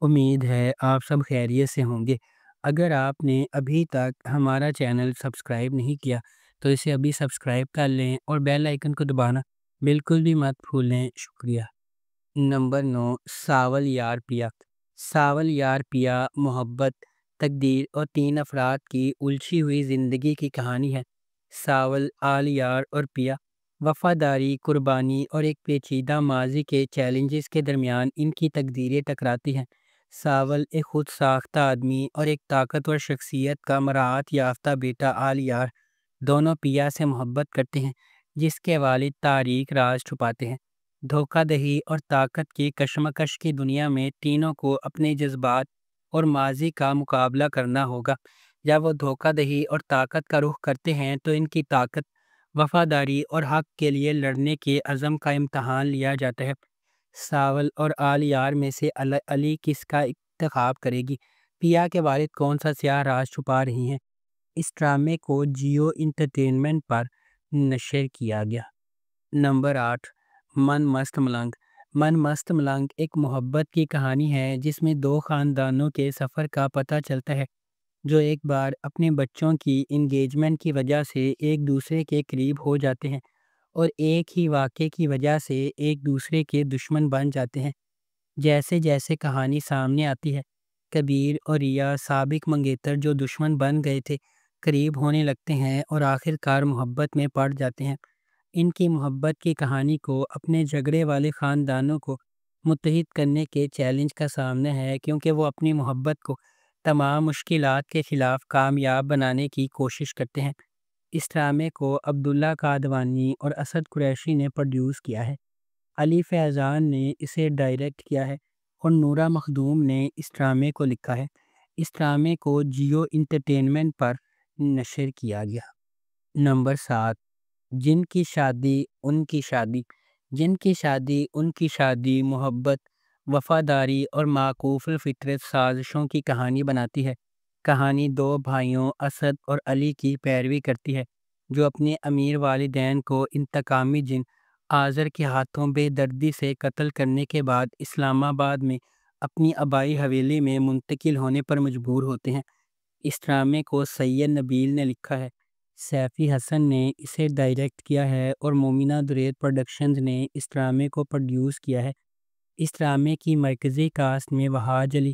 امید ہے آپ سب خیریت سے ہوں گے۔ اگر آپ نے ابھی تک ہمارا چینل سبسکرائب نہیں کیا تو اسے ابھی سبسکرائب کر لیں اور بیل آئیکن کو دبانا بالکل بھی مت بھولیں۔ شکریہ۔ نمبر 9، ساول یار پیا۔ ساول یار پیا محبت، تقدیر اور تین افراد کی الجھی ہوئی زندگی کی کہانی ہے۔ ساول، آل یار اور پیا، وفاداری، قربانی اور ایک پیچیدہ ماضی کے چیلنجز کے درمیان ان کی تقدیریں ٹکراتی ہیں۔ ساول ایک خود ساختہ آدمی اور ایک طاقتور شخصیت کا مراعات یافتہ بیٹا آل یار دونوں پیا سے محبت کرتے ہیں، جس کے والد تاریک راز چھپاتے ہیں۔ دھوکہ دہی اور طاقت کی کشمکش کی دنیا میں تینوں کو اپنے جذبات اور ماضی کا مقابلہ کرنا ہوگا۔ جب وہ دھوکہ دہی اور طاقت کا رخ کرتے ہیں تو ان کی طاقت، وفاداری اور حق کے لیے لڑنے کے عزم کا امتحان لیا جاتا ہے۔ ساول اور آل یار میں سے علی کس کا انتخاب کرے گی؟ پیا کے والد کون سا سیاہ راز چھپا رہی ہیں؟ اس ڈرامے کو جیو انٹرٹینمنٹ پر نشر کیا گیا۔ نمبر 8، من مست ملنگ۔ من مست ملنگ ایک محبت کی کہانی ہے جس میں دو خاندانوں کے سفر کا پتہ چلتا ہے جو ایک بار اپنے بچوں کی انگیجمنٹ کی وجہ سے ایک دوسرے کے قریب ہو جاتے ہیں اور ایک ہی واقعے کی وجہ سے ایک دوسرے کے دشمن بن جاتے ہیں۔ جیسے جیسے کہانی سامنے آتی ہے، کبیر اور ریا، سابق منگیتر جو دشمن بن گئے تھے، قریب ہونے لگتے ہیں اور آخر کار محبت میں پڑ جاتے ہیں۔ ان کی محبت کی کہانی کو اپنے جھگڑے والے خاندانوں کو متحد کرنے کے چیلنج کا سامنا ہے، کیونکہ وہ اپنی محبت کو تمام مشکلات کے خلاف کامیاب بنانے کی کوشش کرتے ہیں۔ اس ڈرامے کو عبداللہ قادوانی اور اسد قریشی نے پروڈیوس کیا ہے۔ علی فیضان نے اسے ڈائریکٹ کیا ہے اور نورہ مخدوم نے اس ڈرامے کو لکھا ہے۔ اس ڈرامے کو جیو انٹرٹینمنٹ پر نشر کیا گیا۔ نمبر 7، جن کی شادی ان کی شادی۔ جن کی شادی ان کی شادی محبت، وفاداری اور معکوف الفطرت سازشوں کی کہانی بناتی ہے۔ کہانی دو بھائیوں اسد اور علی کی پیروی کرتی ہے جو اپنے امیر والدین کو انتقامی جن آزر کے ہاتھوں بے دردی سے قتل کرنے کے بعد اسلام آباد میں اپنی آبائی حویلی میں منتقل ہونے پر مجبور ہوتے ہیں۔ اس ڈرامے کو سید نبیل نے لکھا ہے، سیفی حسن نے اسے ڈائریکٹ کیا ہے اور مومنہ درید پروڈکشنز نے اس ڈرامے کو پروڈیوس کیا ہے۔ اس ڈرامے کی مرکزی کاسٹ میں وہاج علی،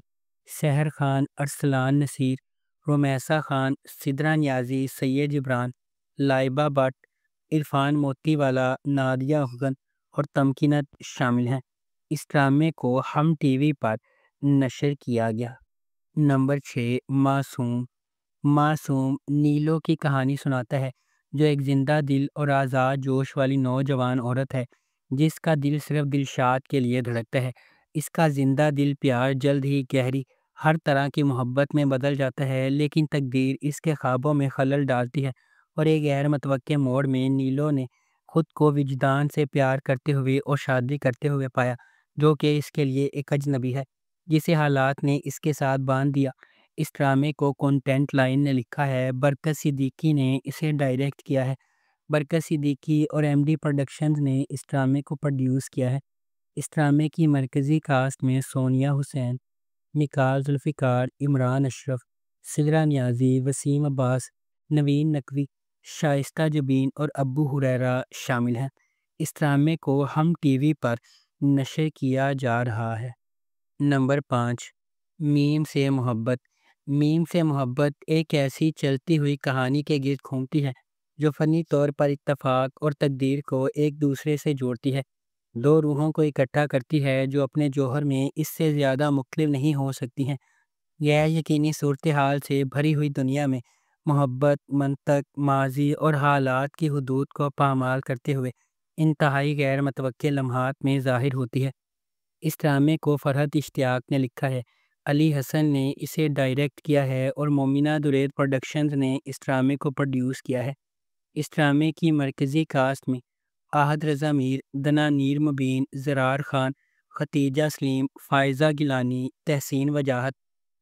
سحر خان، ارسلان نصیر، رومیسا خان، سدرا نیازی، سید جبران، لائبہ بٹ، عرفان موتی والا، نادیہ افغن اور تمکنت شامل ہیں۔ اس ڈرامے کو ہم ٹی وی پر نشر کیا گیا۔ نمبر 6، معصوم۔ معصوم نیلو کی کہانی سناتا ہے جو ایک زندہ دل اور آزاد جوش والی نوجوان عورت ہے جس کا دل صرف دلشاد کے لیے دھڑکتا ہے۔ اس کا زندہ دل پیار جلد ہی گہری ہر طرح کی محبت میں بدل جاتا ہے، لیکن تقدیر اس کے خوابوں میں خلل ڈالتی ہے اور ایک غیر متوقع موڑ میں نیلو نے خود کو وجدان سے پیار کرتے ہوئے اور شادی کرتے ہوئے پایا جو کہ اس کے لیے ایک اجنبی ہے جسے حالات نے اس کے ساتھ باندھ دیا۔ اس ڈرامے کو کانٹینٹ لائن نے لکھا ہے، برکت صدیقی نے اسے ڈائریکٹ کیا ہے۔ برکت صدیقی اور ایم ڈی پروڈکشنز نے اس ڈرامے کو پروڈیوس کیا ہے۔ اس ڈرامے کی مرکزی کاسٹ میں سونیا حسین، نکال ذوالفقار، عمران اشرف، سدرا نیازی، وسیم عباس، نوین نقوی، شائستہ جبین اور ابو ہریرہ شامل ہیں۔ اس ڈرامے کو ہم ٹی وی پر نشر کیا جا رہا ہے۔ نمبر 5، میم سے محبت۔ میم سے محبت ایک ایسی چلتی ہوئی کہانی کے گرد گھومتی ہے جو فنی طور پر اتفاق اور تقدیر کو ایک دوسرے سے جوڑتی ہے، دو روحوں کو اکٹھا کرتی ہے جو اپنے جوہر میں اس سے زیادہ مختلف نہیں ہو سکتی ہیں۔ غیر یقینی صورتحال سے بھری ہوئی دنیا میں محبت منطق، ماضی اور حالات کی حدود کو پامال کرتے ہوئے انتہائی غیر متوقع لمحات میں ظاہر ہوتی ہے۔ اس ڈرامے کو فرحت اشتیاق نے لکھا ہے، علی حسن نے اسے ڈائریکٹ کیا ہے اور مومنہ درید پروڈکشنز نے اس ڈرامے کو پروڈیوس کیا ہے۔ اس ڈرامے کی مرکزی کاسٹ میں احد رضا میر، دنانیر مبین، زرار خان، ختیجہ سلیم، فائزہ گیلانی، تحسین وجاہت،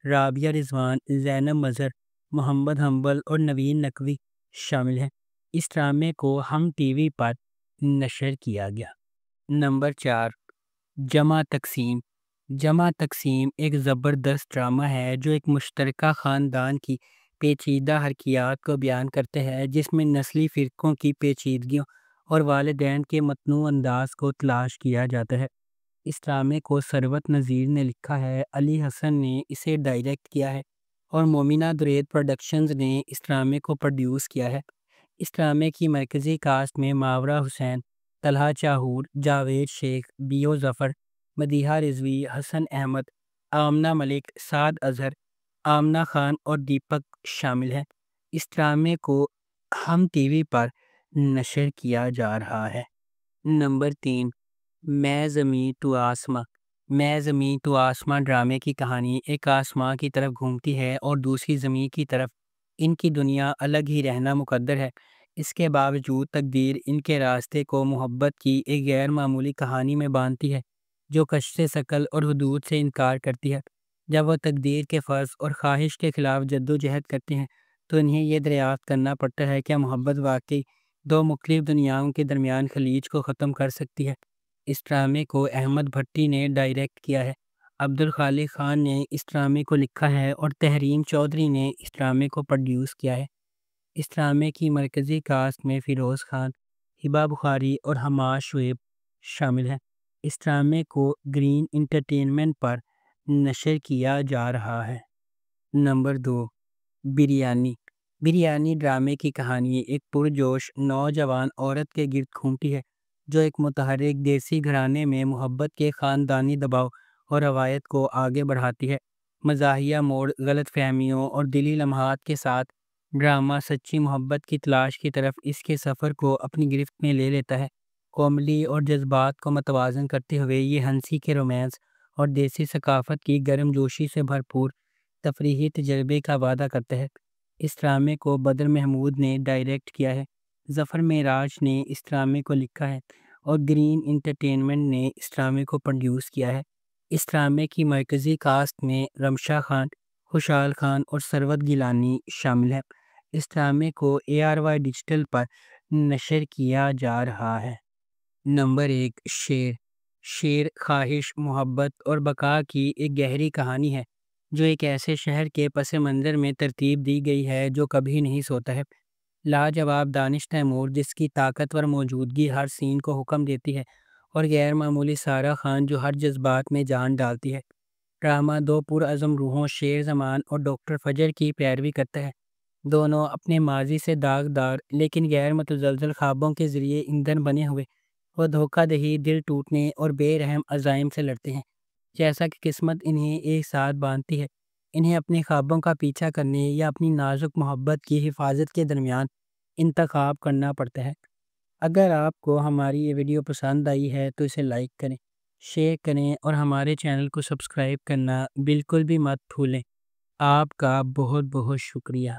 رابعہ رضوان، زینب مظہر، محمد حنبل اور نوین نقوی شامل ہیں۔ اس ڈرامے کو ہم ٹی وی پر نشر کیا گیا۔ نمبر 4، جمع تقسیم۔ جمع تقسیم ایک زبردست ڈرامہ ہے جو ایک مشترکہ خاندان کی پیچیدہ حرکیات کو بیان کرتے ہیں، جس میں نسلی فرقوں کی پیچیدگیوں اور والدین کے متنوع انداز کو تلاش کیا جاتا ہے۔ اس ڈرامے کو ثروت نذیر نے لکھا ہے، علی حسن نے اسے ڈائریکٹ کیا ہے اور مومنہ درید پروڈکشنز نے اس ڈرامے کو پروڈیوس کیا ہے۔ اس ڈرامے کی مرکزی کاسٹ میں ماورا حسین، طلحہ چاہور، جاوید شیخ، بیو ظفر، مدیحہ رضوی، حسن احمد، آمنہ ملک، سعد اظہر، آمنہ خان اور دیپک شامل ہیں۔ اس ڈرامے کو ہم ٹی وی پر نشر کیا جا رہا ہے۔ نمبر 3، میں زمیں تو آسماں۔ میں زمیں تو آسماں ڈرامے کی کہانی ایک آسماں کی طرف گھومتی ہے اور دوسری زمیں کی طرف۔ ان کی دنیا الگ ہی رہنا مقدر ہے، اس کے باوجود تقدیر ان کے راستے کو محبت کی ایک غیر معمولی کہانی میں باندھتی ہے جو کشش ثقل اور حدود سے انکار کرتی ہے۔ جب وہ تقدیر کے فرض اور خواہش کے خلاف جدوجہد کرتے ہیں تو انہیں یہ دریافت کرنا پڑتا ہے کہ محبت واقعی دو مختلف دنیاؤں کے درمیان خلیج کو ختم کر سکتی ہے۔ اس ڈرامے کو احمد بھٹی نے ڈائریکٹ کیا ہے، عبدالخالق خان نے اس ڈرامے کو لکھا ہے اور تحریم چودھری نے اس ڈرامے کو پروڈیوس کیا ہے۔ اس ڈرامے کی مرکزی کاسٹ میں فیروز خان، ہبہ بخاری اور حماد شعیب شامل ہیں۔ اس ڈرامے کو گرین انٹرٹینمنٹ پر نشر کیا جا رہا ہے۔ نمبر 2، بریانی۔ بریانی ڈرامے کی کہانی ایک پرجوش نوجوان عورت کے گرد گھومتی ہے جو ایک متحرک دیسی گھرانے میں محبت کے خاندانی دباؤ اور روایت کو آگے بڑھاتی ہے۔ مزاحیہ موڑ، غلط فہمیوں اور دلی لمحات کے ساتھ ڈرامہ سچی محبت کی تلاش کی طرف اس کے سفر کو اپنی گرفت میں لے لیتا ہے۔ کوملی اور جذبات کو متوازن کرتے ہوئے یہ ہنسی کے رومانس اور دیسی ثقافت کی گرم جوشی سے بھرپور تفریحی تجربے کا وعدہ کرتا ہے۔ اس ڈرامے کو بدر محمود نے ڈائریکٹ کیا ہے، ظفر معراج نے اس ڈرامے کو لکھا ہے اور گرین انٹرٹینمنٹ نے اس ڈرامے کو پروڈیوس کیا ہے۔ اس ڈرامے کی مرکزی کاسٹ میں رمشا خان، خوشحال خان اور ثروت گیلانی شامل ہیں۔ اس ڈرامے کو ARY ڈیجیٹل پر نشر کیا جا رہا ہے۔ نمبر 1، شیر۔ شیر خواہش، محبت اور بقا کی ایک گہری کہانی ہے جو ایک ایسے شہر کے پس منظر میں ترتیب دی گئی ہے جو کبھی نہیں سوتا ہے۔ لاجواب دانش تیمور جس کی طاقتور موجودگی ہر سین کو حکم دیتی ہے، اور غیر معمولی سارہ خان جو ہر جذبات میں جان ڈالتی ہے۔ ڈرامہ دو پرعزم روحوں شیر زمان اور ڈاکٹر فجر کی پیروی کرتا ہے۔ دونوں اپنے ماضی سے داغدار لیکن غیر متزلزل خوابوں کے ذریعے ایندھن بنے ہوئے وہ دھوکہ دہی، دل ٹوٹنے اور بے رحم عزائم سے لڑتے ہیں۔ جیسا کہ قسمت انہیں ایک ساتھ باندھتی ہے، انہیں اپنے خوابوں کا پیچھا کرنے یا اپنی نازک محبت کی حفاظت کے درمیان انتخاب کرنا پڑتا ہے۔ اگر آپ کو ہماری یہ ویڈیو پسند آئی ہے تو اسے لائک کریں، شیئر کریں اور ہمارے چینل کو سبسکرائب کرنا بالکل بھی مت بھولیں۔ آپ کا بہت بہت شکریہ۔